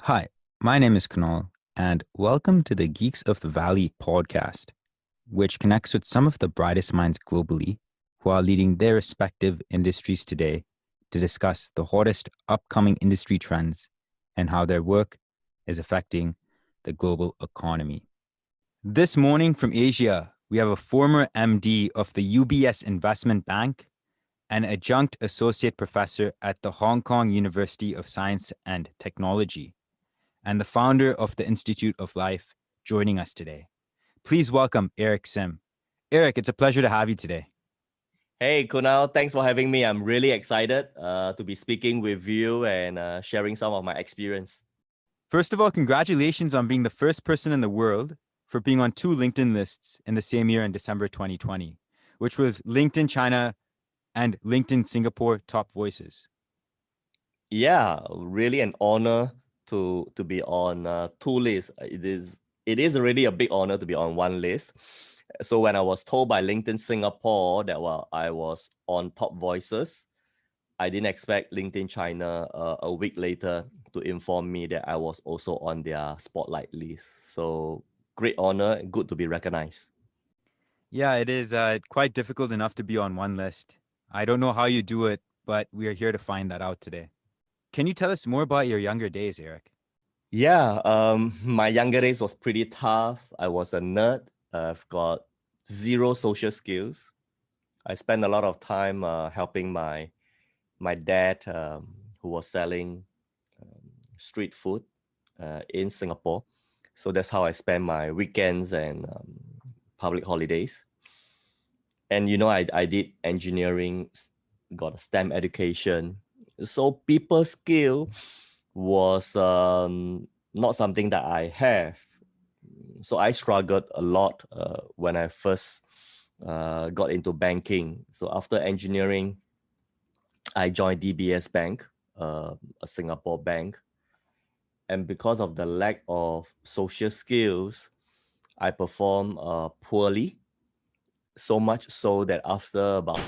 Hi, my name is Kunal, and welcome to the Geeks of the Valley podcast, which connects with some of the brightest minds globally who are leading their respective industries today to discuss the hottest upcoming industry trends and how their work is affecting the global economy. This morning from Asia, we have a former MD of the UBS Investment Bank, an adjunct associate professor at the Hong Kong University of Science and Technology, and the founder of the Institute of Life, joining us today. Please welcome Eric Sim. Eric, it's a pleasure to have you today. Hey, Kunal, thanks for having me. I'm really excited to be speaking with you and sharing some of my experience. First of all, congratulations on being the first person in the world for being on two LinkedIn lists in the same year in December 2020, which was LinkedIn China and LinkedIn Singapore Top Voices. Yeah, really an honor to be on two lists. It is already a big honor to be on one list. So when I was told by LinkedIn Singapore that I was on Top Voices, I didn't expect LinkedIn China a week later to inform me that I was also on their spotlight list. So great honor, good to be recognized. Yeah, it is quite difficult enough to be on one list. I don't know how you do it, but we are here to find that out today. Can you tell us more about your younger days, Eric? Yeah, my younger days was pretty tough. I was a nerd. I've got zero social skills. I spent a lot of time helping my dad, who was selling street food in Singapore. So that's how I spend my weekends and public holidays. And I did engineering, got a STEM education. So people skill was not something that I have. So I struggled a lot when I first got into banking. So after engineering, I joined DBS Bank, a Singapore bank. And because of the lack of social skills, I performed poorly. So much so that after about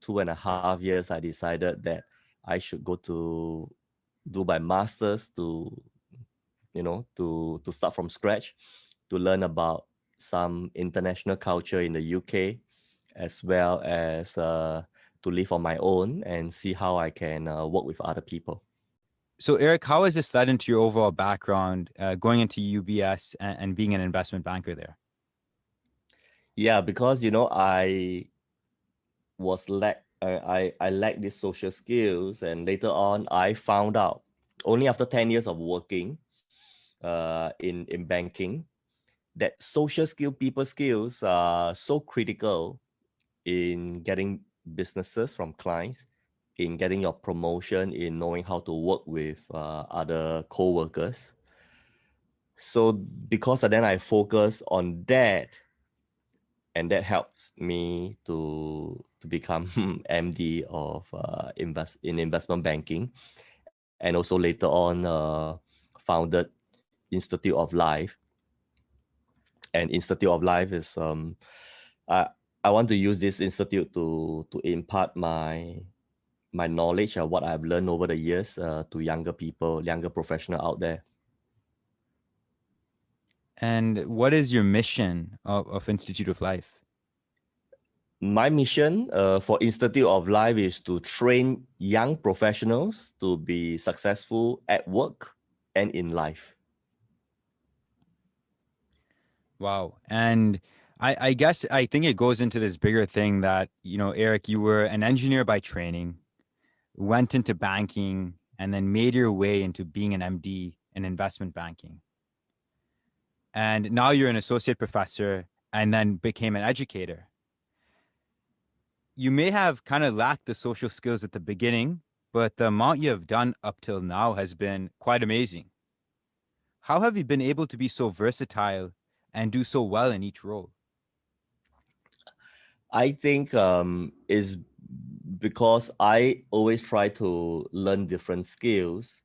2.5 years, I decided that I should go to do my master's to start from scratch, to learn about some international culture in the UK, as well as to live on my own and see how I can work with other people. So, Eric, how has this led into your overall background going into UBS and being an investment banker there? Yeah, because I was I lacked these social skills, and later on I found out only after 10 years of working in banking that social skill, people skills are so critical in getting businesses from clients, in getting your promotion, in knowing how to work with other co-workers. So because of then I focus on that, and that helps me to become MD of investment banking, and also later on founded Institute of Life. And Institute of Life is I I want to use this institute to impart my knowledge of what I've learned over the years to younger people, younger professional out there. And what is your mission of Institute of Life? My mission for Institute of Life is to train young professionals to be successful at work and in life. Wow. And I guess I think it goes into this bigger thing that, Eric, you were an engineer by training, went into banking, and then made your way into being an MD in investment banking. And now you're an associate professor and then became an educator. You may have kind of lacked the social skills at the beginning, but the amount you have done up till now has been quite amazing. How have you been able to be so versatile and do so well in each role? I think is because I always try to learn different skills.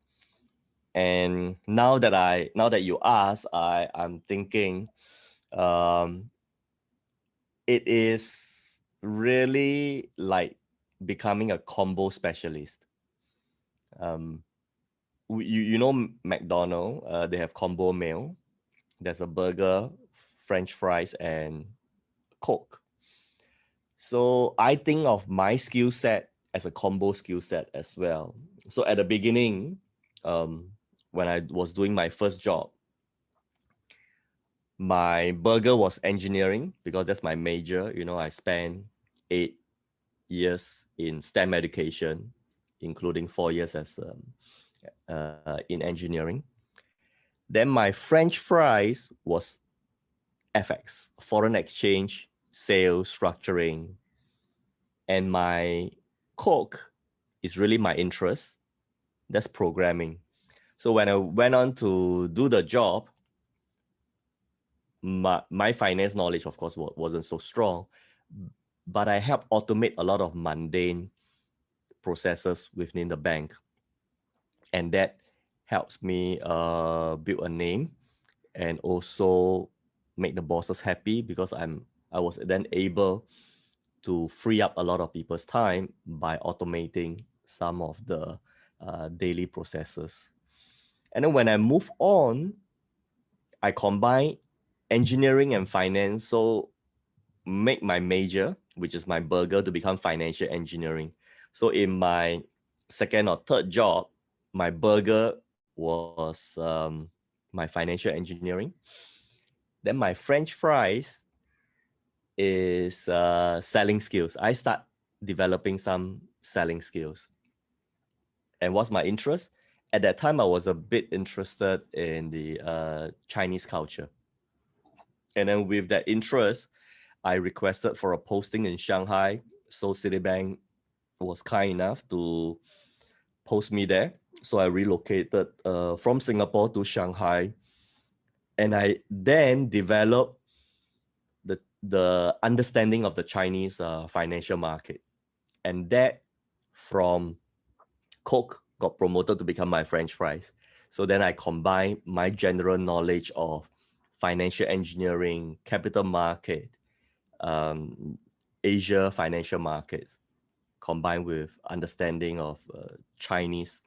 And now that you ask, I'm thinking um, it is really like becoming a combo specialist. Um, you know McDonald's, they have combo meal. There's a burger, French fries, and Coke. So I think of my skill set as a combo skill set as well. So at the beginning, when I was doing my first job, my burger was engineering because that's my major. You know, I spent 8 years in STEM education, including 4 years as in engineering. Then my French fries was FX, foreign exchange, sales, structuring, and my Coke is really my interest. That's programming. So when I went on to do the job, my finance knowledge, of course, wasn't so strong, but I helped automate a lot of mundane processes within the bank. And that helps me build a name and also make the bosses happy because I was then able to free up a lot of people's time by automating some of the daily processes. And then when I move on, I combine engineering and finance. So make my major, which is my burger, to become financial engineering. So in my second or third job, my burger was my financial engineering. Then my French fries is selling skills. I start developing some selling skills. And what's my interest? At that time, I was a bit interested in the Chinese culture. And then with that interest, I requested for a posting in Shanghai. So Citibank was kind enough to post me there. So I relocated from Singapore to Shanghai. And I then developed the understanding of the Chinese financial market. And that from Coke got promoted to become my French fries. So then I combined my general knowledge of financial engineering, capital market, Asia financial markets, combined with understanding of Chinese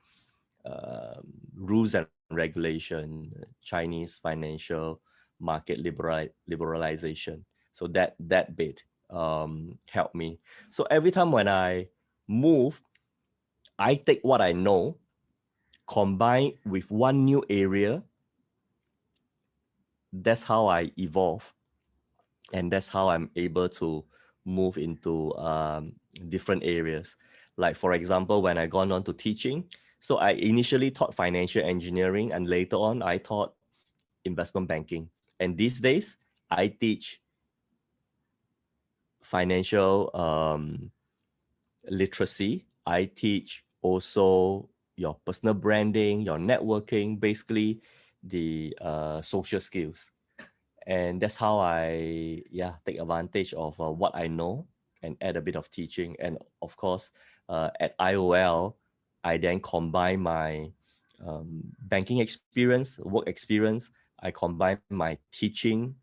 rules and regulation, Chinese financial market liberalization. So that bit helped me. So every time when I move, I take what I know, combine with one new area. That's how I evolve, and that's how I'm able to move into different areas. Like for example, when I gone on to teaching, so I initially taught financial engineering, and later on I taught investment banking. And these days I teach financial literacy. I teach also your personal branding, your networking, basically the social skills. And that's how I take advantage of what I know and add a bit of teaching. And of course, at IOL, I then combine my banking experience, work experience. I combine my teaching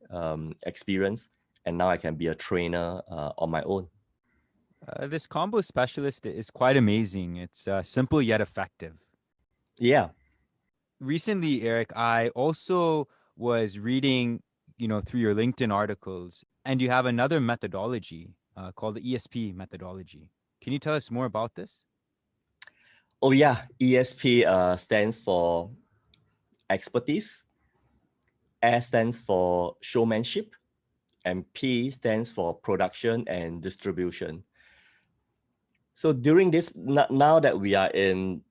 experience, and now I can be a trainer on my own. This combo specialist is quite amazing. It's simple yet effective. Yeah. Recently, Eric, I also was reading, through your LinkedIn articles, and you have another methodology called the ESP methodology. Can you tell us more about this? Oh yeah, ESP stands for expertise, S stands for showmanship, and P stands for production and distribution. So during this, now that we are in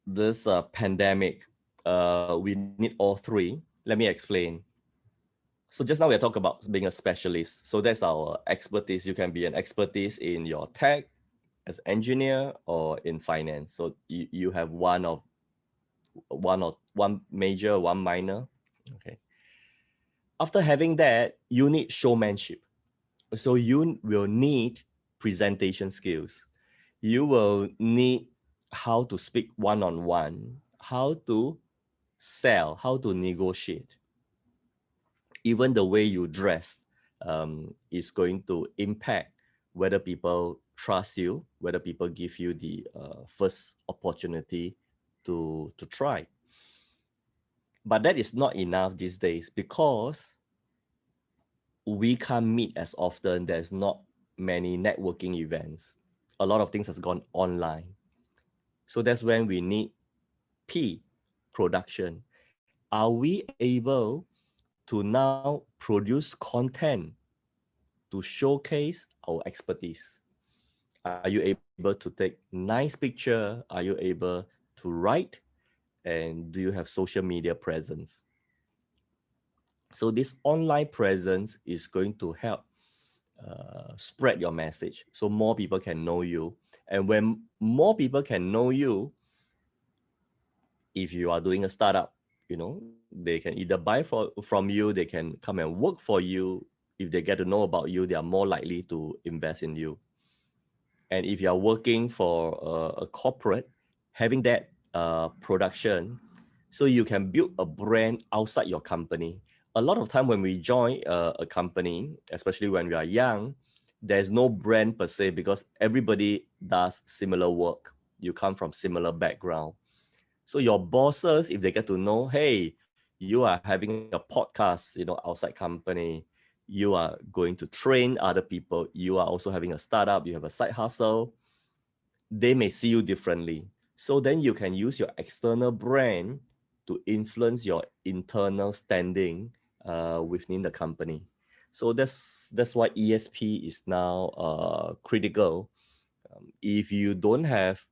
this pandemic, we need all three. Let me explain. So just now we are talking about being a specialist. So that's our expertise. You can be an expertise in your tech as engineer or in finance. So you have one major, one minor. Okay. After having that, you need showmanship. So you will need presentation skills. You will need how to speak one-on-one, how to sell, how to negotiate. Even the way you dress is going to impact whether people trust you, whether people give you the first opportunity to try. But that is not enough these days because we can't meet as often. There's not many networking events. A lot of things has gone online. So that's when we need P, production. Are we able to now produce content to showcase our expertise? Are you able to take nice picture? Are you able to write? And do you have social media presence? So this online presence is going to help spread your message so more people can know you. And when more people can know you, if you are doing a startup, they can either buy from you, they can come and work for you. If they get to know about you, they are more likely to invest in you. And if you are working for a corporate, having that production, so you can build a brand outside your company. A lot of time when we join a company, especially when we are young, there's no brand per se because everybody does similar work. You come from similar background. So your bosses, if they get to know, hey, you are having a podcast, outside company, you are going to train other people, you are also having a startup, you have a side hustle, they may see you differently. So then you can use your external brand to influence your internal standing within the company. So that's why ESP is now critical. If you don't have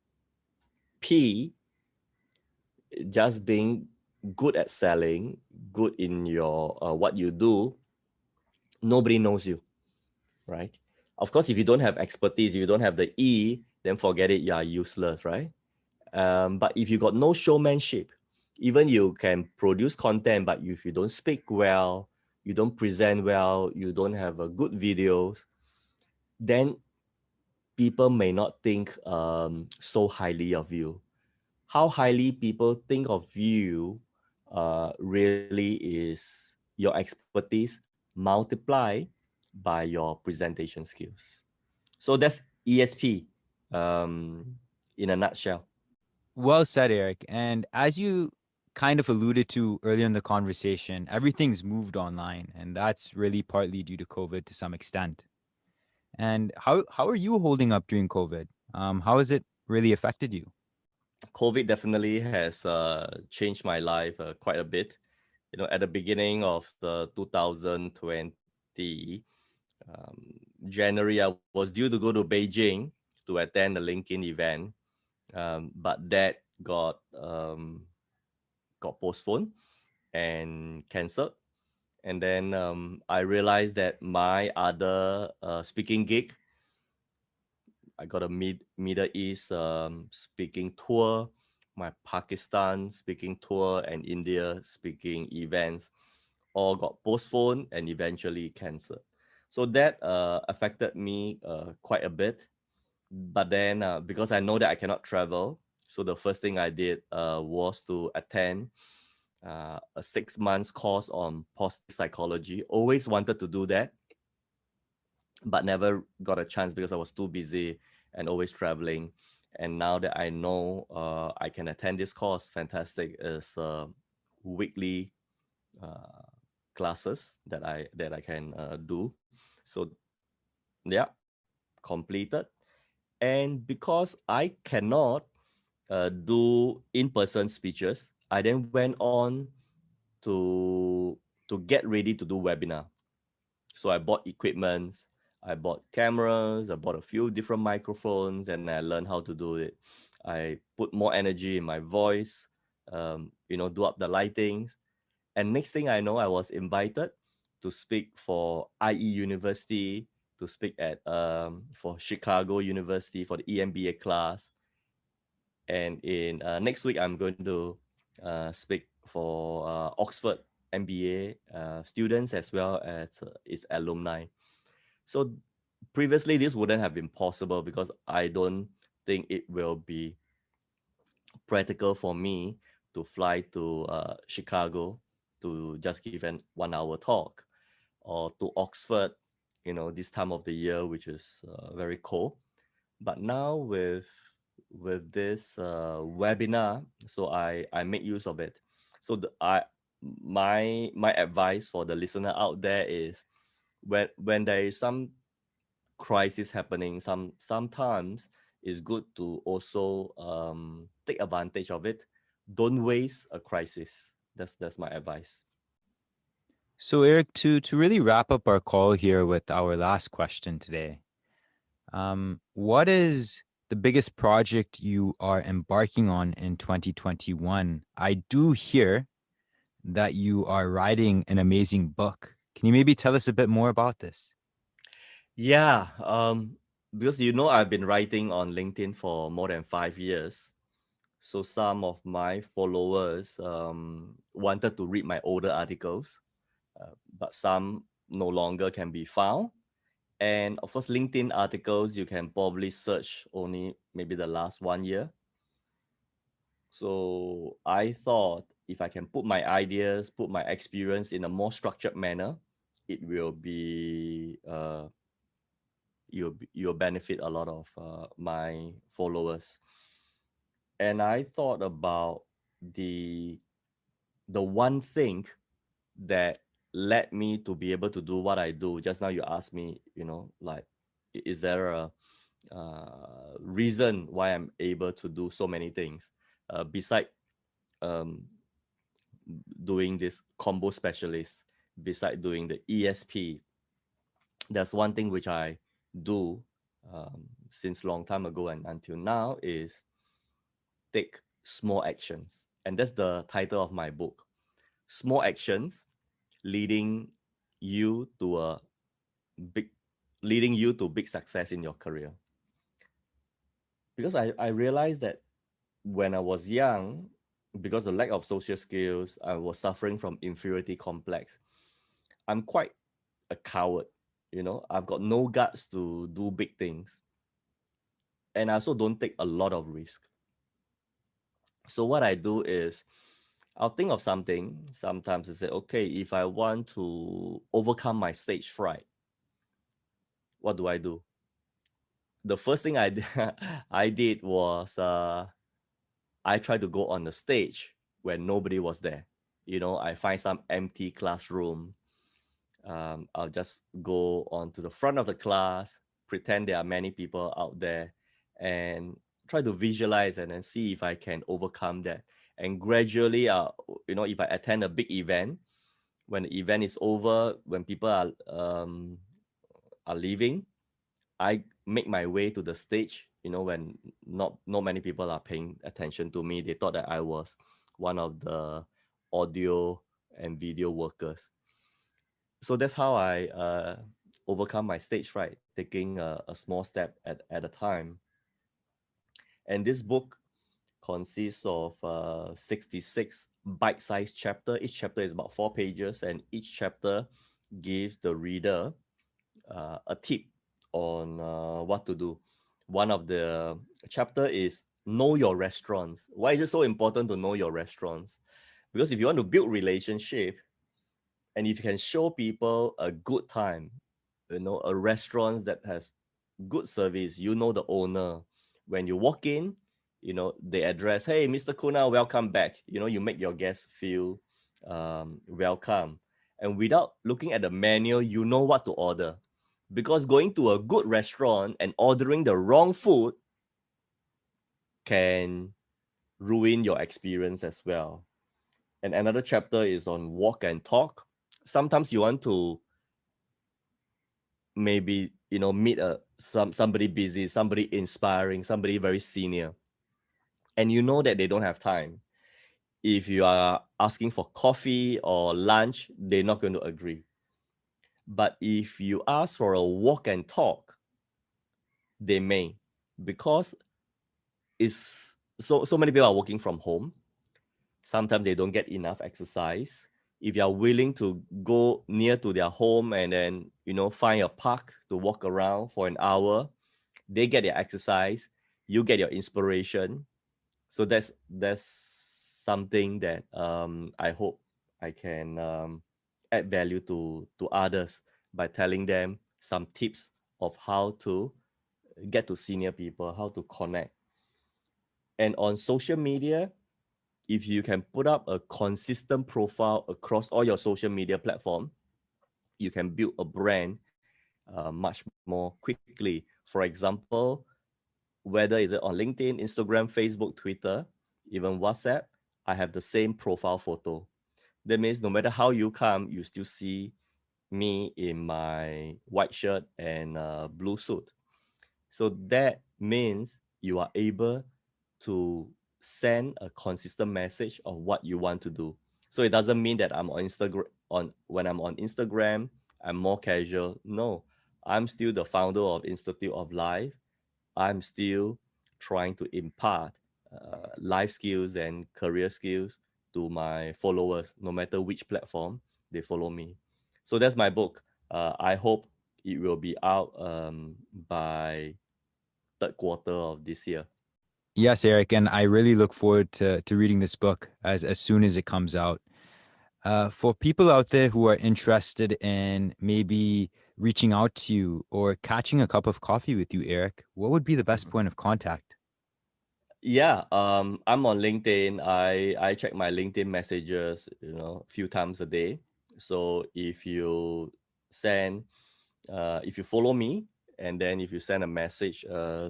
P, just being good at selling, good in your what you do, nobody knows you, right? Of course, if you don't have expertise, if you don't have the E, then forget it, you are useless, right? But if you got no showmanship, even you can produce content, but if you don't speak well, you don't present well, you don't have a good videos, then people may not think so highly of you. How highly people think of you really is your expertise multiply by your presentation skills. So that's ESP in a nutshell. Well said, Eric. And as you kind of alluded to earlier in the conversation, everything's moved online, and that's really partly due to COVID to some extent. And how are you holding up during COVID? How has it really affected you? COVID definitely has changed my life quite a bit. At the beginning of the 2020 January, I was due to go to Beijing to attend the LinkedIn event, but that got postponed and cancelled. And then I realized that my other speaking gig, I got a Middle East speaking tour, my Pakistan speaking tour, and India speaking events all got postponed and eventually cancelled. So that affected me quite a bit. But then because I know that I cannot travel, so the first thing I did was to attend a 6 months course on positive psychology. Always wanted to do that, but never got a chance because I was too busy and always traveling. And now that I know I can attend this course, fantastic, is weekly uh, classes that I can do. So yeah, completed. And because I cannot do in-person speeches, I then went on to get ready to do webinar. So I bought equipment, I bought cameras, I bought a few different microphones, and I learned how to do it. I put more energy in my voice, do up the lightings. And next thing I know, I was invited to speak for IE University, to speak at for Chicago University for the EMBA class. And in next week, I'm going to speak for Oxford MBA students as well as its alumni. So previously, this wouldn't have been possible because I don't think it will be practical for me to fly to Chicago to just give an 1 hour talk, or to Oxford, this time of the year, which is very cold. But now with with this webinar, so I make use of it. So my advice for the listener out there is, when there is some crisis happening, sometimes it's good to also take advantage of it. Don't waste a crisis. That's my advice. So, Eric, to really wrap up our call here with our last question today, what is the biggest project you are embarking on in 2021? I do hear that you are writing an amazing book. Can you maybe tell us a bit more about this? Yeah, because I've been writing on LinkedIn for more than 5 years. So some of my followers wanted to read my older articles, but some no longer can be found. And of course, LinkedIn articles, you can probably search only maybe the last 1 year. So I thought if I can put my ideas, put my experience in a more structured manner, it will be you'll benefit a lot of my followers. And I thought about the the one thing that led me to be able to do what I do. Just now you asked me, like, is there a reason why I'm able to do so many things beside um, doing this combo specialist, beside doing the ESP? There's one thing which I do since long time ago and until now is take small actions. And that's the title of my book. Small actions leading you to a big leading you to big success in your career. Because I realized that when I was young, because of lack of social skills, I was suffering from inferiority complex. I'm quite a coward, I've got no guts to do big things. And I also don't take a lot of risk. So what I do is I'll think of something. Sometimes I say, okay, if I want to overcome my stage fright, what do I do? The first thing I did was I tried to go on the stage when nobody was there. I find some empty classroom. I'll just go on to the front of the class, pretend there are many people out there, and try to visualize and then see if I can overcome that. And gradually, if I attend a big event, when the event is over, when people are leaving, I make my way to the stage, when not many people are paying attention to me. They thought that I was one of the audio and video workers. So that's how I overcome my stage fright, taking a small step at a time. And this book consists of 66 bite-sized chapter. Each chapter is about 4 pages, and each chapter gives the reader a tip on what to do. One of the chapter is know your restaurants. Why is it so important to know your restaurants? Because if you want to build relationship, and if you can show people a good time, a restaurant that has good service, the owner. When you walk in, they address, hey, Mr. Kuna, welcome back. You make your guests feel welcome. And without looking at the menu, you know what to order. Because going to a good restaurant and ordering the wrong food can ruin your experience as well. And another chapter is on walk and talk. Sometimes you want to maybe meet somebody busy, somebody inspiring, somebody very senior, and you know that they don't have time. If you are asking for coffee or lunch, they're not going to agree. But if you ask for a walk and talk, they may, because it's so many people are working from home. Sometimes they don't get enough exercise. If you are willing to go near to their home and then find a park to walk around for an hour, they get their exercise, you get your inspiration. So that's something that I hope I can add value to others by telling them some tips of how to get to senior people, how to connect. And on social media, if you can put up a consistent profile across all your social media platform, you can build a brand much more quickly. For example, whether is it on LinkedIn, Instagram, Facebook, Twitter, even WhatsApp, I have the same profile photo. That means no matter how you come, you still see me in my white shirt and blue suit. So that means you are able to send a consistent message of what you want to do. So it doesn't mean that I'm on Instagram on when I'm on Instagram, I'm more casual. No, I'm still the founder of Institute of Life. I'm still trying to impart life skills and career skills to my followers, no matter which platform they follow me. So that's my book. I hope it will be out by third quarter of this year. Yes, Eric, and I really look forward to reading this book as soon as it comes out. For people out there who are interested in maybe reaching out to you or catching a cup of coffee with you, Eric, what would be the best Mhm. point of contact? Yeah, I'm on LinkedIn. I check my LinkedIn messages, a few times a day. So send, if you follow me, and then if you send a message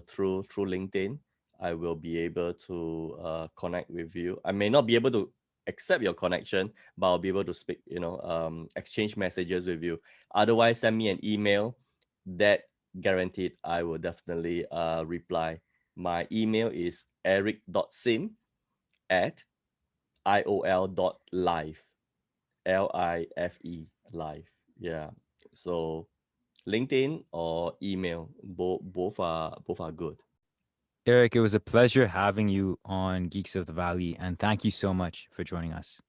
through LinkedIn, I will be able to connect with you. I may not be able to accept your connection, but I'll be able to speak, exchange messages with you. Otherwise, send me an email. That guaranteed, I will definitely reply. My email is eric.sim at iol.life, life, life. Yeah. So LinkedIn or email, both are good. Eric, it was a pleasure having you on Geeks of the Valley, and thank you so much for joining us.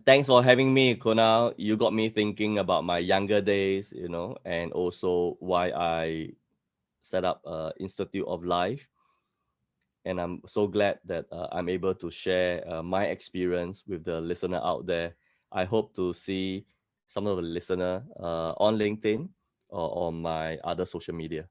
Thanks for having me, Kunal. You got me thinking about my younger days, and also why I set up Institute of Life. And I'm so glad that I'm able to share my experience with the listener out there. I hope to see some of the listener on LinkedIn or on my other social media.